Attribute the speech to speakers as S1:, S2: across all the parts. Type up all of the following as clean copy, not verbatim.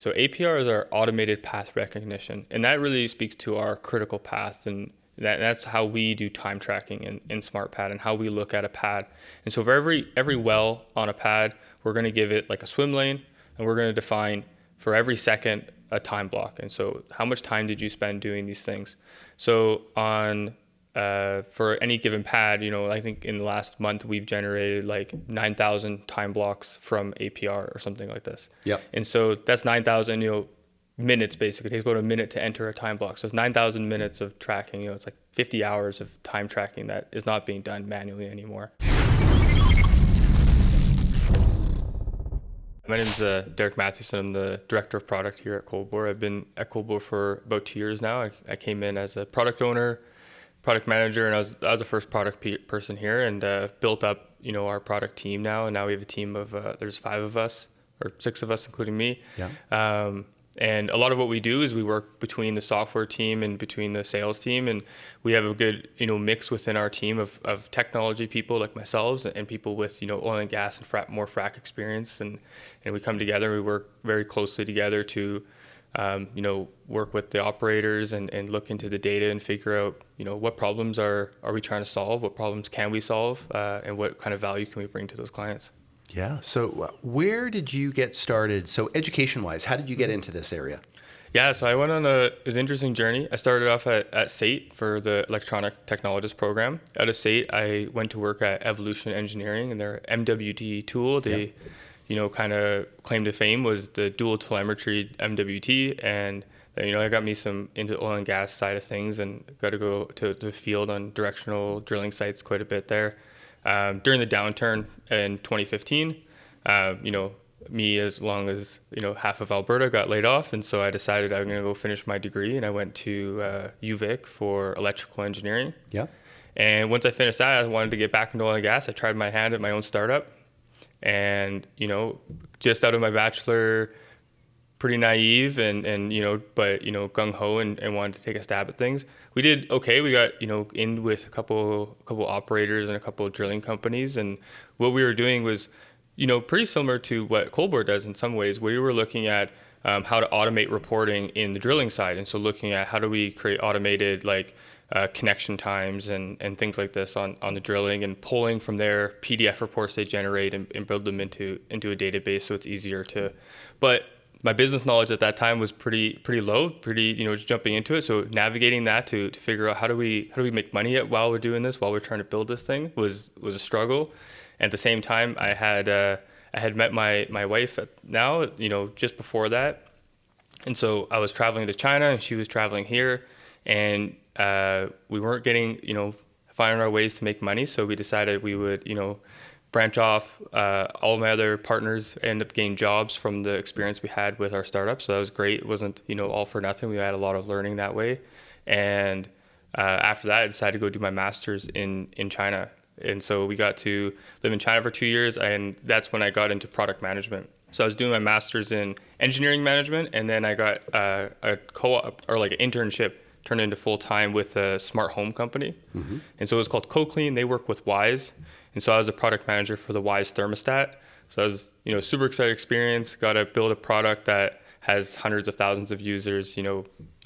S1: So APR is our automated path recognition, and that really speaks to our critical path, and that's how we do time tracking in SmartPAD and how we look at a pad. And so for every well on a pad, we're going to give it like a swim lane, and we're going to define for every second a time block. And so how much time did you spend doing these things? So on for any given pad, I think in the last month we've generated like 9,000 time blocks from APR or something like this.
S2: Yep.
S1: And so that's 9,000, minutes basically. It takes about a minute to enter a time block. So it's 9,000 minutes of tracking. It's like 50 hours of time tracking that is not being done manually anymore. My name is Derek Mathewson. I'm the director of product here at Coldbore. I've been at Coldbore for about 2 years now. I came in as a product owner, product manager, and I was the first product person here, and built up our product team now. And now we have a team of there's 5 of us or 6 of us, including me.
S2: Yeah.
S1: And a lot of what we do is we work between the software team and between the sales team, and we have a good mix within our team of technology people like myself and people with oil and gas and more frac experience, and we come together. We work very closely together to work with the operators and look into the data and figure out what problems are we trying to solve, what problems can we solve, and what kind of value can we bring to those clients.
S2: Yeah. So where did you get started? So education-wise, how did you get into this area?
S1: Yeah, so I went on an interesting journey. I started off at SAIT for the electronic technologist program. Out of SAIT, I went to work at Evolution Engineering, and their MWT tool, they, kind of claim to fame was the dual telemetry MWT, and that got me into oil and gas side of things, and got to go to the field on directional drilling sites quite a bit there. During the downturn in 2015, me as long as half of Alberta got laid off, and so I decided I'm going to go finish my degree, and I went to UVic for electrical engineering.
S2: Yeah.
S1: And once I finished that, I wanted to get back into oil and gas. I tried my hand at my own startup, and just out of my bachelor, pretty naive but gung ho and wanted to take a stab at things. We did okay. We got in with a couple operators and a couple of drilling companies, and what we were doing was pretty similar to what Coldbore does in some ways. We were looking at how to automate reporting in the drilling side, and so looking at how do we create automated connection times and things like this on the drilling, and pulling from their PDF reports they generate and build them into a database so it's easier to. But my business knowledge at that time was pretty low, just jumping into it. So navigating that to figure out how do we make money while we're doing this, while we're trying to build this thing was a struggle. At the same time, I had met my wife just before that, and so I was traveling to China and she was traveling here, and we weren't finding our ways to make money. So we decided we would branch off. All my other partners ended up getting jobs from the experience we had with our startup. So that was great. It wasn't, all for nothing. We had a lot of learning that way. And after that, I decided to go do my master's in China. And so we got to live in China for 2 years, and that's when I got into product management. So I was doing my master's in engineering management, and then I got a co-op or an internship turned into full-time with a smart home company. Mm-hmm. And so it was called CoClean. They work with Wise. And so I was the product manager for the Wise thermostat. So I was, super excited experience, got to build a product that has hundreds of thousands of users,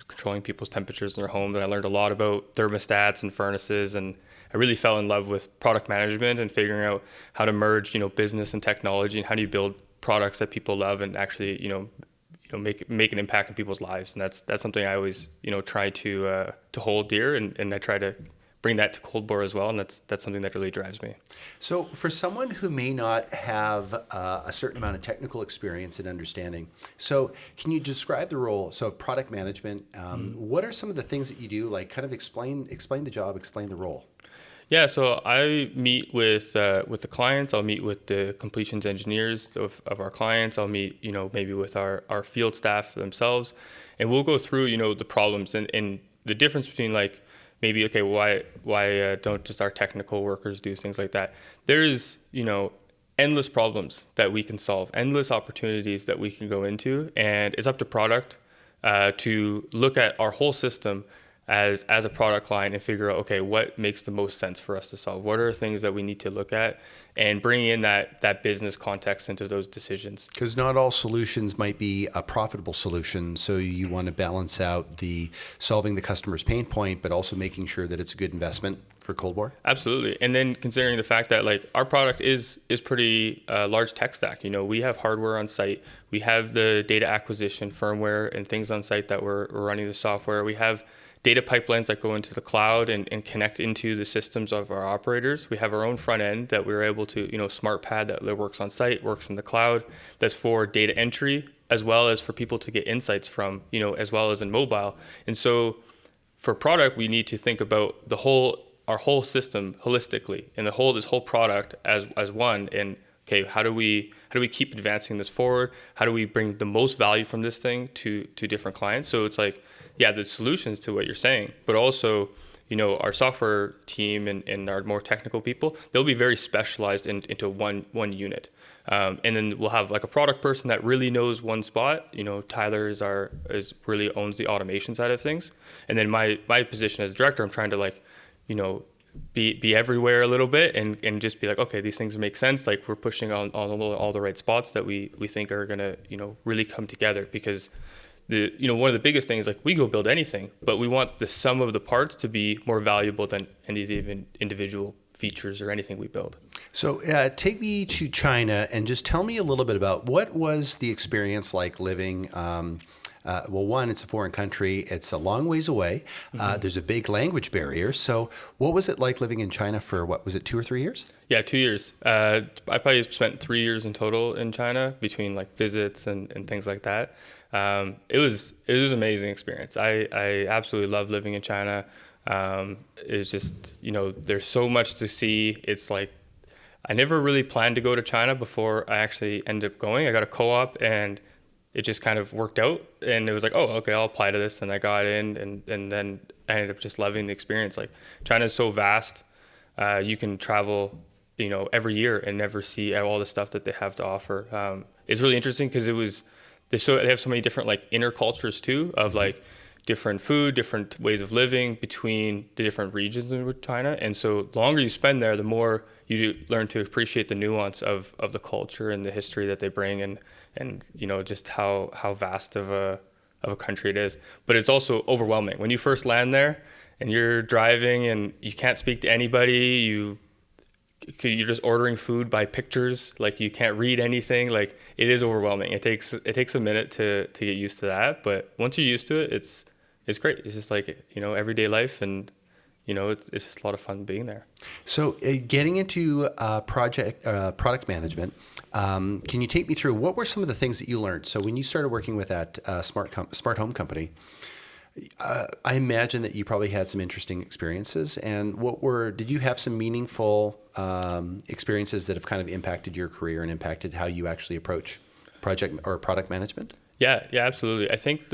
S1: controlling people's temperatures in their home. And I learned a lot about thermostats and furnaces, and I really fell in love with product management and figuring out how to merge, business and technology, and how do you build products that people love and actually, make an impact in people's lives. And that's something I always, try to hold dear, and I try to bring that to Coldbore as well, and that's something that really drives me.
S2: So for someone who may not have a certain amount of technical experience and understanding, so can you describe the role? So product management, what are some of the things that you do? Kind of explain the job, explain the role.
S1: Yeah, so I meet with the clients. I'll meet with the completions engineers of our clients. I'll meet, maybe with our field staff themselves, and we'll go through, the problems and the difference between maybe, okay, why don't just our technical workers do things like that? There's, endless problems that we can solve, endless opportunities that we can go into, and it's up to product to look at our whole system. as a product line and figure out, okay, what makes the most sense for us to solve? What are things that we need to look at, and bring in that business context into those decisions?
S2: Because not all solutions might be a profitable solution. So you want to balance out the solving the customer's pain point, but also making sure that it's a good investment for Cold War.
S1: Absolutely. And then considering the fact that like our product is pretty large tech stack. You know, we have hardware on site. We have the data acquisition firmware and things on site that we're running the software. We have data pipelines that go into the cloud and connect into the systems of our operators. We have our own front end that we're able to, you know, SmartPAD that works on site, works in the cloud. That's for data entry as well as for people to get insights from, you know, as well as in mobile. And so for product, we need to think about our whole system holistically, and this whole product as one. And okay, how do we keep advancing this forward? How do we bring the most value from this thing to different clients? So it's like, yeah, the solutions to what you're saying, but also, you know, our software team and our more technical people, they'll be very specialized into one unit. And then we'll have like a product person that really knows one spot. You know, Tyler really owns the automation side of things. And then my position as director, I'm trying to like, you know, be everywhere a little bit and just be like, okay, these things make sense. Like we're pushing on all the right spots that we think are gonna, you know, really come together. Because one of the biggest things, like we go build anything, but we want the sum of the parts to be more valuable than any even individual features or anything we build.
S2: So take me to China and just tell me a little bit about what was the experience like living. Well, one, it's a foreign country. It's a long ways away. There's a big language barrier. So what was it like living in China for, what was it, 2 or 3 years?
S1: Yeah, 2 years. I probably spent 3 years in total in China between like visits and things like that. It was an amazing experience. I absolutely love living in China. It's just, you know, there's so much to see. It's like, I never really planned to go to China before I actually ended up going. I got a co-op and it just kind of worked out, and it was like, oh, okay, I'll apply to this. And I got in, and then I ended up just loving the experience. Like China is so vast. You can travel, you know, every year and never see all the stuff that they have to offer. It's really interesting because they have so many different like inner cultures too, of like different food, different ways of living between the different regions in China. And so the longer you spend there, the more you learn to appreciate the nuance of the culture and the history that they bring, and you know, just how vast of a country it is. But it's also overwhelming when you first land there and you're driving and you can't speak to anybody. You're just ordering food by pictures, like you can't read anything. Like it is overwhelming. It takes a minute to get used to that, but once you're used to it, it's great. It's just like, you know, everyday life, and you know, it's just a lot of fun being there.
S2: So getting into product management, can you take me through what were some of the things that you learned? So when you started working with that smart home company, I imagine that you probably had some interesting experiences. And did you have some meaningful experiences that have kind of impacted your career and impacted how you actually approach project or product management?
S1: Yeah, absolutely. I think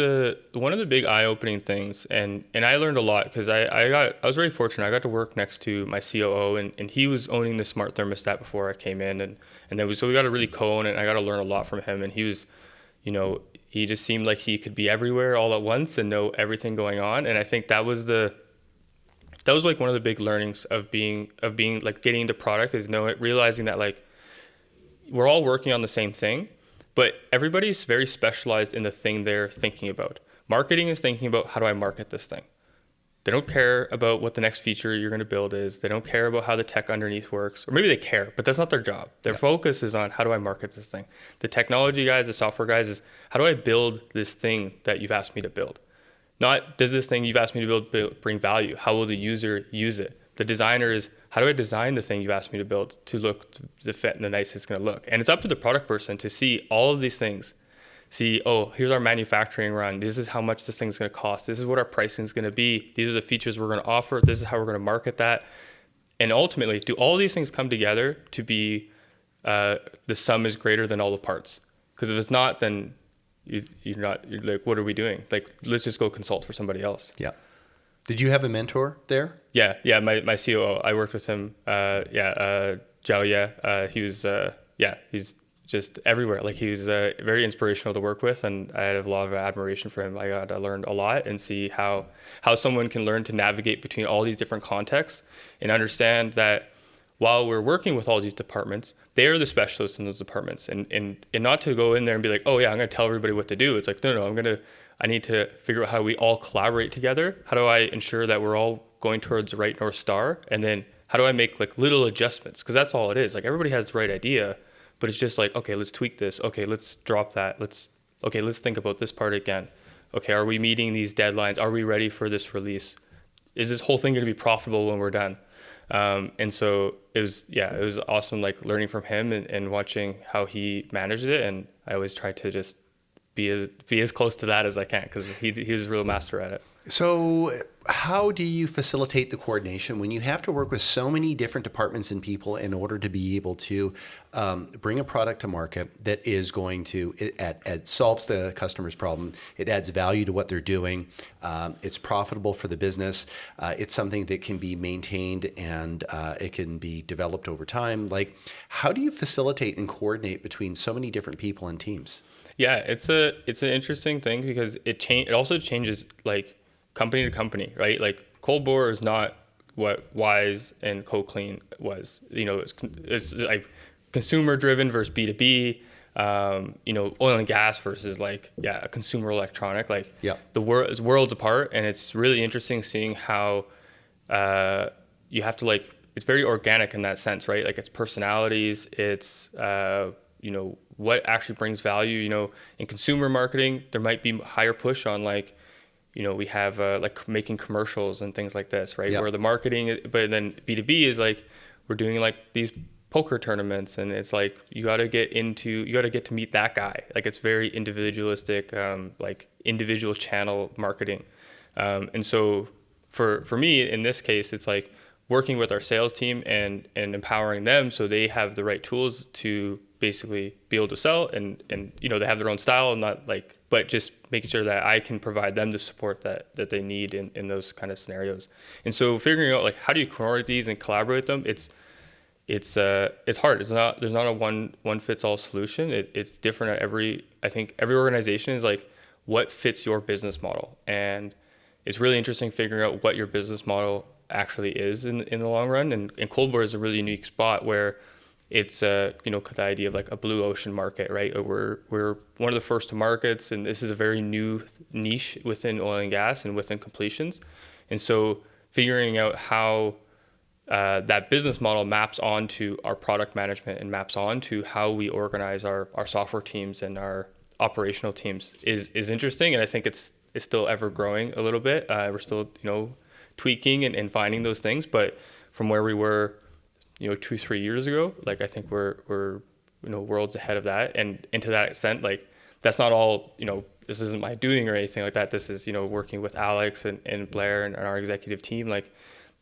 S1: one of the big eye-opening things, and I learned a lot because I was very fortunate. I got to work next to my COO, and he was owning the smart thermostat before I came in, and then so we got to really co-own it, and I got to learn a lot from him. And he was, you know, he just seemed like he could be everywhere all at once and know everything going on. And I think that was like one of the big learnings of being like getting into product, is realizing that like we're all working on the same thing, but everybody's very specialized in the thing they're thinking about. Marketing is thinking about, how do I market this thing? They don't care about what the next feature you're going to build is. They don't care about how the tech underneath works. Or maybe they care, but that's not their job. Their focus is on, how do I market this thing? The technology guys, the software guys, is how do I build this thing that you've asked me to build? Not, does this thing you've asked me to build bring value? How will the user use it? The designer is, how do I design the thing you've asked me to build to look the fit and the nice it's going to look? And it's up to the product person to see all of these things. See, oh, here's our manufacturing run. This is how much this thing's going to cost. This is what our pricing is going to be. These are the features we're going to offer. This is how we're going to market that. And ultimately, do all these things come together to be the sum is greater than all the parts? Because if it's not, then you're like, what are we doing? Like, let's just go consult for somebody else.
S2: Yeah. Did you have a mentor there?
S1: Yeah. My COO, I worked with him. Zhao Ye. He was, he's just everywhere. Like he was very inspirational to work with, and I had a lot of admiration for him. I got to learn a lot and see how someone can learn to navigate between all these different contexts and understand that while we're working with all these departments, they are the specialists in those departments, and not to go in there and be like, oh yeah, I'm going to tell everybody what to do. It's like, no, I need to figure out how we all collaborate together. How do I ensure that we're all going towards the right North Star? And then how do I make like little adjustments? Because that's all it is. Like everybody has the right idea, but it's just like, okay, let's tweak this. Okay, let's drop that. Let's think about this part again. Okay, are we meeting these deadlines? Are we ready for this release? Is this whole thing going to be profitable when we're done? And so it was awesome, like learning from him and watching how he managed it. And I always try to just be as close to that as I can, because he was a real master at it.
S2: So how do you facilitate the coordination when you have to work with so many different departments and people in order to be able to bring a product to market that is going to, it solves the customer's problem, it adds value to what they're doing, it's profitable for the business, it's something that can be maintained and it can be developed over time. Like, how do you facilitate and coordinate between so many different people and teams?
S1: Yeah, it's an interesting thing because it also changes like company to company, right? Like cold bore is not what Wise and Co-Clean was. You know, it's like consumer driven versus B2B. You know, oil and gas versus like a consumer electronic. Like the worlds apart, and it's really interesting seeing how you have to like. It's very organic in that sense, right? Like it's personalities, it's you know, what actually brings value. You know, in consumer marketing, there might be higher push on like, you know, we have like making commercials and things like this, right? Where the marketing, but then B2B is like, we're doing like these poker tournaments, and it's like, you got to get to meet that guy. Like it's very individualistic, like individual channel marketing. And so for me, in this case, it's like working with our sales team and empowering them so they have the right tools to basically be able to sell, and you know, they have their own style, and not like, but just making sure that I can provide them the support that they need in those kind of scenarios. And so figuring out like, how do you coordinate these and collaborate them? It's hard. There's not a one fits all solution. It's different at I think every organization is like, what fits your business model? And it's really interesting figuring out what your business model actually is in the long run. And cold bore is a really unique spot where it's you know, the idea of like a blue ocean market, right? We're one of the first to markets, and this is a very new niche within oil and gas and within completions. And so figuring out how that business model maps onto our product management and maps onto how we organize our software teams and our operational teams is interesting. And I think it's still ever growing a little bit. We're still, you know, tweaking and finding those things, but from where we were, you know, 2-3 years ago, like I think we're you know, worlds ahead of that. And to that extent, like that's not all, you know, this isn't my doing or anything like that. This is, you know, working with Alex and Blair and our executive team. Like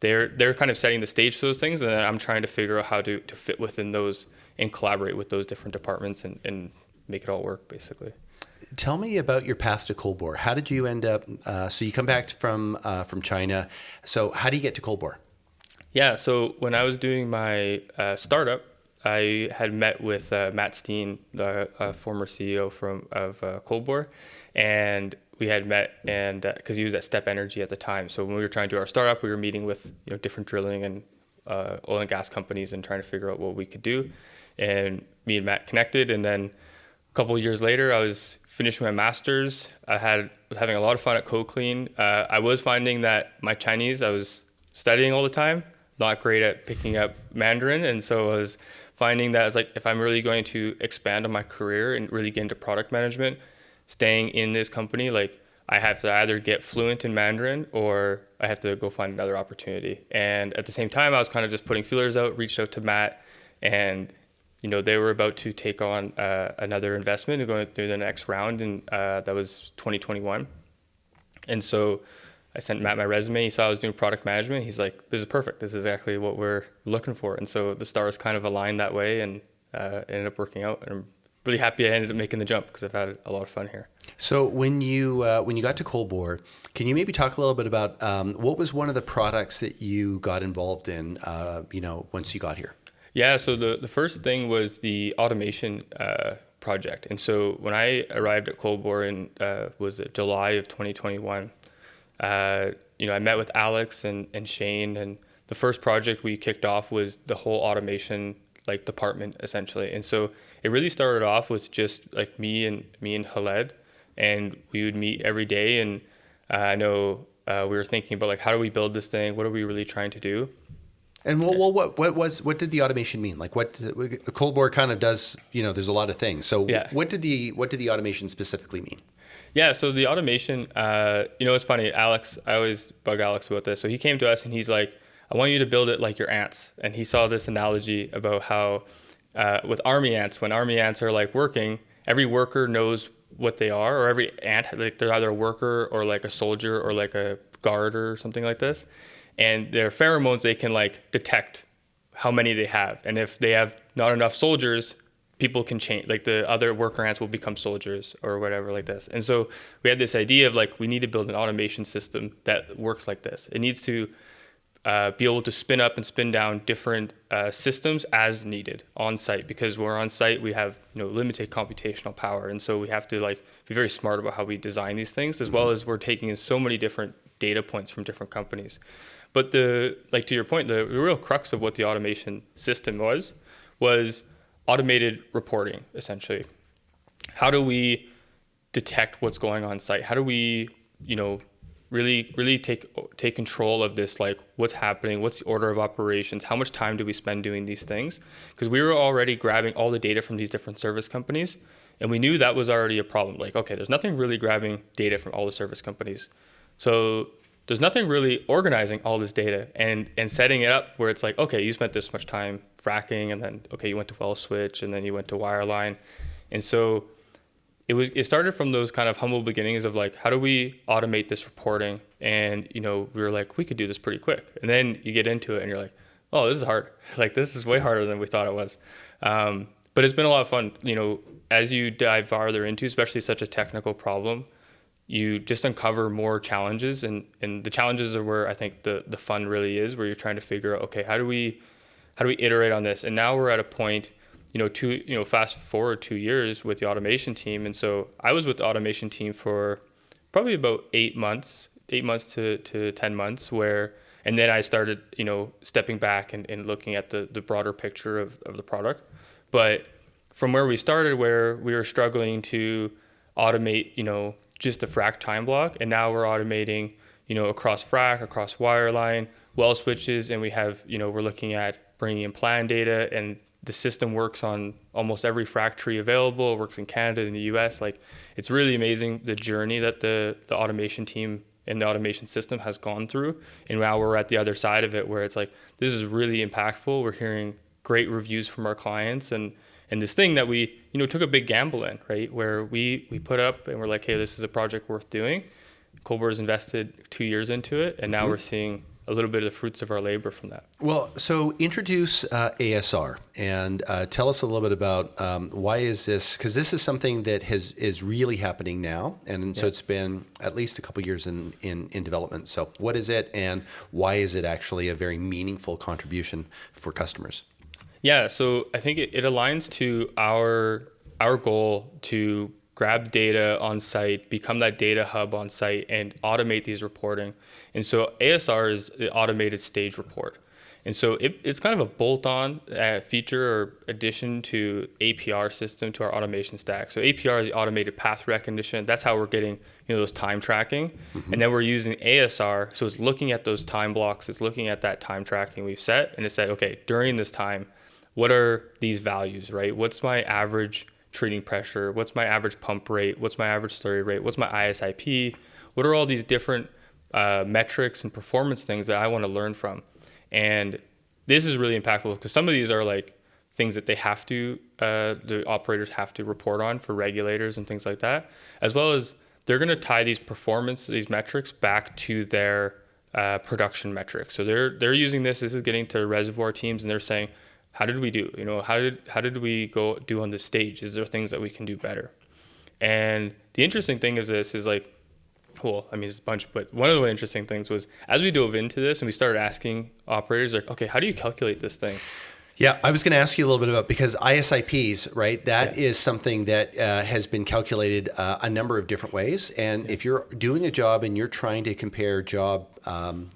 S1: they're kind of setting the stage for those things, and then I'm trying to figure out how to fit within those and collaborate with those different departments and make it all work, basically.
S2: Tell me about your path to cold bore. How did you end up? So you come back from China. So how do you get to cold bore?
S1: Yeah, so when I was doing my startup, I had met with Matt Steen, the former CEO of Cold Bore, and we had met, and because he was at Step Energy at the time. So when we were trying to do our startup, we were meeting with, you know, different drilling and oil and gas companies and trying to figure out what we could do. And me and Matt connected, and then a couple of years later, I was finishing my master's. Was having a lot of fun at Co-Clean. I was finding that my Chinese, I was studying all the time, not great at picking up Mandarin. And so I was finding that I was like, if I'm really going to expand on my career and really get into product management, staying in this company, like I have to either get fluent in Mandarin or I have to go find another opportunity. And at the same time, I was kind of just putting feelers out, reached out to Matt, and you know, they were about to take on another investment and going through the next round, and that was 2021. And so I sent Matt my resume. He saw I was doing product management. He's like, this is perfect. This is exactly what we're looking for. And so the stars kind of aligned that way, and it ended up working out. And I'm really happy I ended up making the jump because I've had a lot of fun here.
S2: So when you got to cold bore, can you maybe talk a little bit about what was one of the products that you got involved in, you know, once you got here?
S1: Yeah, so the first thing was the automation project. And so when I arrived at Colbor in was it July of 2021, I met with Alex and Shane, and the first project we kicked off was the whole automation like department essentially. And so it really started off with just like me and Khaled, and we would meet every day. And I know we were thinking about like how do we build this thing? What are we really trying to do?
S2: And what did the automation mean? Like what cold bore kind of does? There's a lot of things. So
S1: Yeah.
S2: what did the automation specifically mean?
S1: Yeah, so the automation, it's funny, Alex, I always bug Alex about this. So he came to us and he's like, I want you to build it like your ants. And he saw this analogy about how with army ants, when army ants are like working, every worker knows what they are, or every ant, like they're either a worker or like a soldier or like a guard or something like this. And their pheromones, they can like detect how many they have. And if they have not enough soldiers, people can change, like the other worker ants will become soldiers or whatever like this. And so we had this idea of like, we need to build an automation system that works like this. It needs to be able to spin up and spin down different systems as needed on site, because we're on site, we have limited computational power. And so we have to like be very smart about how we design these things, as well as we're taking in so many different data points from different companies. But to your point, the real crux of what the automation system was automated reporting, essentially. How do we detect what's going on site? How do we, really take control of this, like what's happening, what's the order of operations, how much time do we spend doing these things? Because we were already grabbing all the data from these different service companies, and we knew that was already a problem. Like, okay, there's nothing really grabbing data from all the service companies. So there's nothing really organizing all this data and setting it up where it's like, okay, you spent this much time fracking, and then, okay, you went to well switch, and then you went to wireline. And so it started from those kind of humble beginnings of like, how do we automate this reporting? And, we were like, we could do this pretty quick. And then you get into it and you're like, oh, this is hard. Like, this is way harder than we thought it was. But it's been a lot of fun, as you dive farther into, especially such a technical problem, you just uncover more challenges, and the challenges are where I think the fun really is, where you're trying to figure out, okay, how do we iterate on this? And now we're at a point, fast forward 2 years with the automation team. And so I was with the automation team for probably about 8 months to 10 months, and then I started, stepping back and looking at the broader picture of the product. But from where we started, where we were struggling to automate, just the frac time block, and now we're automating, across frac, across wireline, well switches, and we have, we're looking at bringing in plan data, and the system works on almost every frac tree available. It works in Canada and the US. Like, it's really amazing the journey that the automation team and the automation system has gone through. And now we're at the other side of it, where it's like, this is really impactful. We're hearing great reviews from our clients, and this thing that we, took a big gamble in, right? Where we put up and we're like, hey, this is a project worth doing. Colbor's invested 2 years into it, and now we're seeing a little bit of the fruits of our labor from that.
S2: Well, so introduce ASR and tell us a little bit about why is this, because this is something that is really happening now. And so it's been at least a couple of years in development. So what is it, and why is it actually a very meaningful contribution for customers?
S1: Yeah, so I think it aligns to our goal to grab data on site, become that data hub on site, and automate these reporting. And so ASR is the automated stage report. And so it's kind of a bolt-on feature or addition to APR system to our automation stack. So APR is the automated path recognition. That's how we're getting those time tracking. And then we're using ASR. So it's looking at those time blocks. It's looking at that time tracking we've set. And it said, okay, during this time, what are these values, right? What's my average treating pressure? What's my average pump rate? What's my average slurry rate? What's my ISIP? What are all these different metrics and performance things that I want to learn from? And this is really impactful, because some of these are like things that they have to, the operators have to report on for regulators and things like that, as well as they're going to tie these metrics back to their production metrics. So they're using this is getting to reservoir teams, and they're saying, how did we do? How did we go do on this stage? Is there things that we can do better? And the interesting thing of this is like, well, I mean, there's a bunch, but one of the interesting things was as we dove into this and we started asking operators, like, okay, how do you calculate this thing?
S2: Yeah, I was going to ask you a little bit about, because ISIPs, right? That is something that has been calculated a number of different ways. And if you're doing a job and you're trying to compare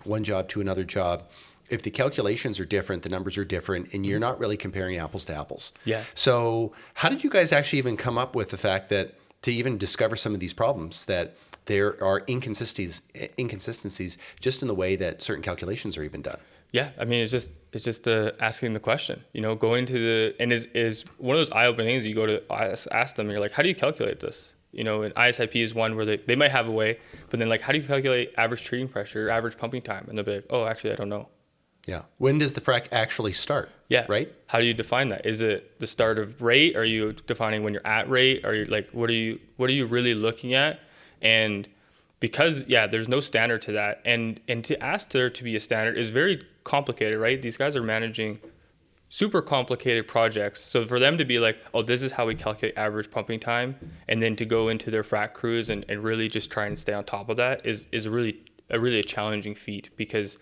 S2: one job to another job, if the calculations are different, the numbers are different, and you're not really comparing apples to apples.
S1: Yeah.
S2: So how did you guys actually even come up with the fact that to even discover some of these problems, that there are inconsistencies just in the way that certain calculations are even done?
S1: Yeah, I mean, it's just asking the question, going to and is one of those eye-opening things. You go to ask them, and you're like, how do you calculate this? And ISIP is one where they might have a way, but then like, how do you calculate average treating pressure, average pumping time? And they'll be like, oh, actually, I don't know.
S2: Yeah. When does the frac actually start?
S1: Yeah.
S2: Right.
S1: How do you define that? Is it the start of rate? Are you defining when you're at rate? Are you like, what are you really looking at? And because there's no standard to that, and to ask there to be a standard is very complicated, right? These guys are managing super complicated projects, so for them to be like, oh, this is how we calculate average pumping time, and then to go into their frac crews and really just try and stay on top of that is really a challenging feat, because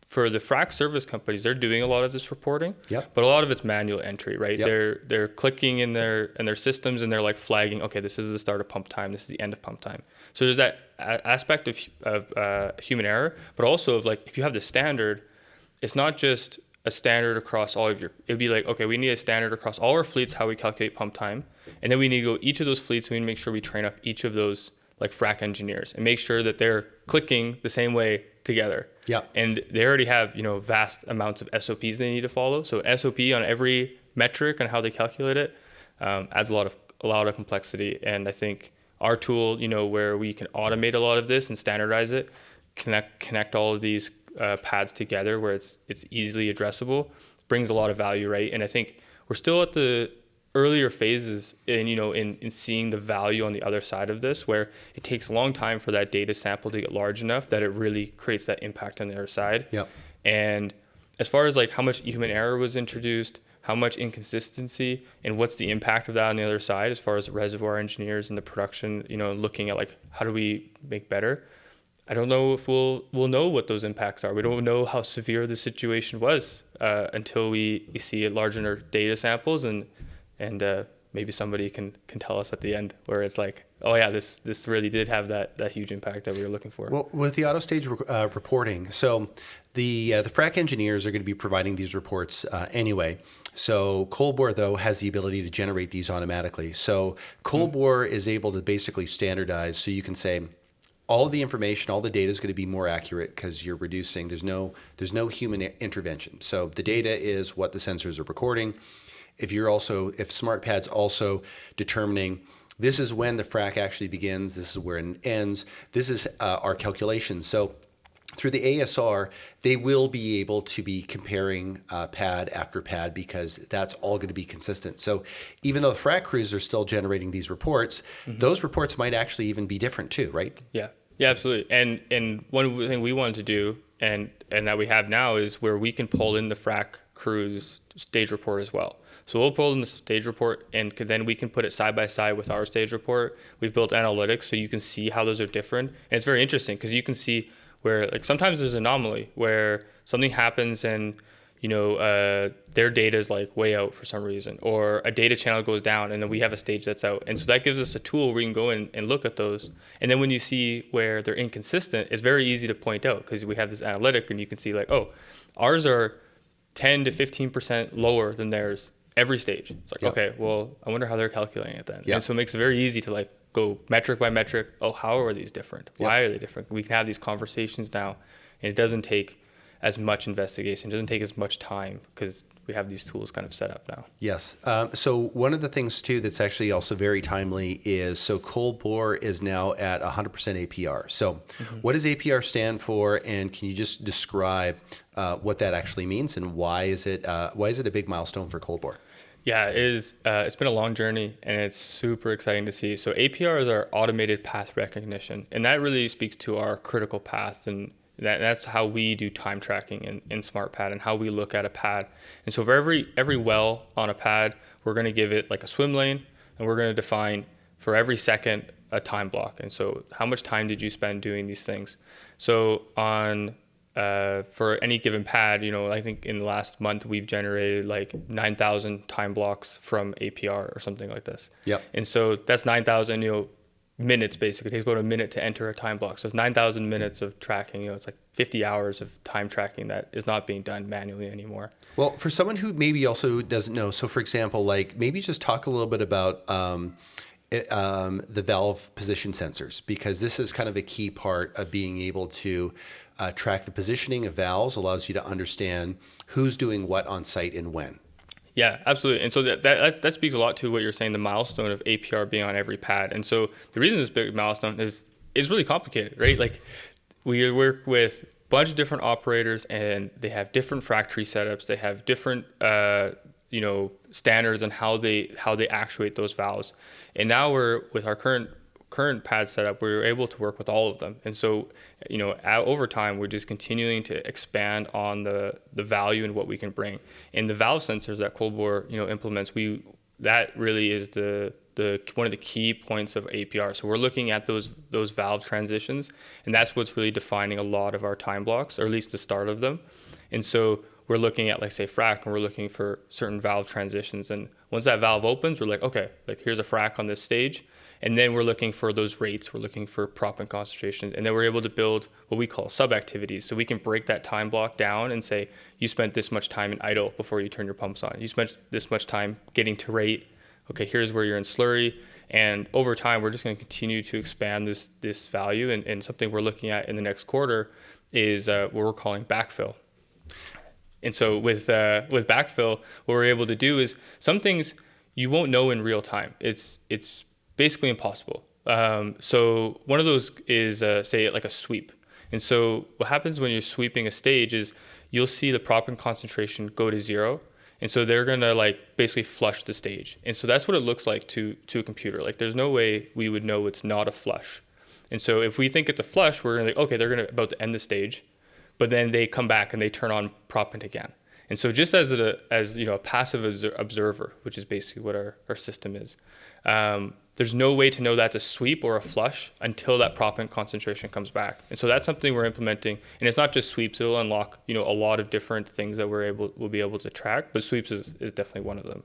S1: for the frac service companies, they're doing a lot of this reporting, but a lot of it's manual entry, right? They're clicking in their systems, and they're like flagging, okay, this is the start of pump time, this is the end of pump time. So there's that aspect of human error, but also of like, if you have the standard, it's not just a standard across all of it'd be like, okay, we need a standard across all our fleets, how we calculate pump time, and then we need to go each of those fleets, we need to make sure we train up each of those like frac engineers and make sure that they're clicking the same way together.
S2: Yeah.
S1: And they already have, vast amounts of SOPs they need to follow. So SOP on every metric and how they calculate it adds a lot of complexity. And I think our tool, where we can automate a lot of this and standardize it, connect all of these pads together where it's easily addressable, brings a lot of value, right? And I think we're still at the earlier phases in seeing the value on the other side of this, where it takes a long time for that data sample to get large enough that it really creates that impact on the other side.
S2: Yep.
S1: And as far as like how much human error was introduced, how much inconsistency, and what's the impact of that on the other side, as far as the reservoir engineers and the production, looking at like, how do we make better? I don't know if we'll know what those impacts are. We don't know how severe the situation was until we see it large in our data samples, and maybe somebody can tell us at the end where it's like, oh yeah, this really did have that huge impact that we were looking for.
S2: Well, with the auto stage reporting, so the frac engineers are going to be providing these reports anyway. So cold bore, though, has the ability to generate these automatically. So cold bore is able to basically standardize, so you can say, all of the information, all the data is going to be more accurate because you're reducing. There's no human intervention. So the data is what the sensors are recording. If SmartPAD's also determining this is when the frac actually begins, this is where it ends. This is our calculations. So through the ASR, they will be able to be comparing pad after pad, because that's all going to be consistent. So even though the frac crews are still generating these reports, those reports might actually even be different too, right?
S1: Yeah, absolutely. And one thing we wanted to do, and that we have now, is where we can pull in the frac crews stage report as well. So we'll pull in the stage report, and then we can put it side by side with our stage report. We've built analytics so you can see how those are different. And it's very interesting because you can see where, like, sometimes there's an anomaly where something happens and their data is like way out for some reason, or a data channel goes down and then we have a stage that's out. And so that gives us a tool where we can go in and look at those. And then when you see where they're inconsistent, it's very easy to point out because we have this analytic, and you can see like, oh, ours are 10 to 15% lower than theirs every stage. It's like, okay, well, I wonder how they're calculating it then. And so it makes it very easy to like go metric by metric. Oh, how are these different? Why are they different? We can have these conversations now, and it doesn't take as much investigation, doesn't take as much time, because we have these tools kind of set up now.
S2: Yes. So one of the things too that's actually also very timely is, so cold bore is now at 100% APR. So what does APR stand for, and can you just describe what that actually means, and why is it a big milestone for cold bore?
S1: Yeah, it is. It's been a long journey, and it's super exciting to see. So APR is our automated path recognition, and that really speaks to our critical path, and that's how we do time tracking in SmartPAD and how we look at a pad. And so for every well on a pad, we're going to give it like a swim lane, and we're going to define for every second a time block. And so how much time did you spend doing these things? So on for any given pad, I think in the last month we've generated like 9,000 time blocks from APR or something like this.
S2: Yep.
S1: And so that's 9,000, minutes basically. It takes about a minute to enter a time block. So it's 9,000 minutes of tracking. It's like 50 hours of time tracking that is not being done manually anymore.
S2: Well, for someone who maybe also doesn't know, so for example, like maybe just talk a little bit about the valve position sensors, because this is kind of a key part of being able to track the positioning of valves, allows you to understand who's doing what on site and when.
S1: Yeah, absolutely. And so that speaks a lot to what you're saying, the milestone of APR being on every pad. And so the reason this big milestone is really complicated, right? Like we work with a bunch of different operators and they have different frac tree setups. They have different, standards on how they actuate those valves. And now with our current pad setup, we're able to work with all of them. And so, over time, we're just continuing to expand on the value and what we can bring. And the valve sensors that Cold Bore, implements, that really is the one of the key points of APR. So we're looking at those valve transitions, and that's what's really defining a lot of our time blocks, or at least the start of them. And so we're looking at, like, say, frac, and we're looking for certain valve transitions. And once that valve opens, we're like, okay, like here's a frac on this stage. And then we're looking for those rates. We're looking for proppant concentration. And then we're able to build what we call sub-activities. So we can break that time block down and say, you spent this much time in idle before you turn your pumps on. You spent this much time getting to rate. Okay, here's where you're in slurry. And over time, we're just going to continue to expand this value. And something we're looking at in the next quarter is what we're calling backfill. And so with backfill, what we're able to do is some things you won't know in real time. It's basically impossible. So one of those is, say, like a sweep. And so what happens when you're sweeping a stage is you'll see the proppant concentration go to zero. And so they're going to like basically flush the stage. And so that's what it looks like to a computer. Like there's no way we would know it's not a flush. And so if we think it's a flush, we're going to okay, they're going to about to end the stage, but then they come back and they turn on proppant again. And so just as a passive observer, which is basically what our system is, there's no way to know that's a sweep or a flush until that proppant concentration comes back. And so that's something we're implementing. And it's not just sweeps; it'll unlock a lot of different things that we'll be able to track. But sweeps is definitely one of them.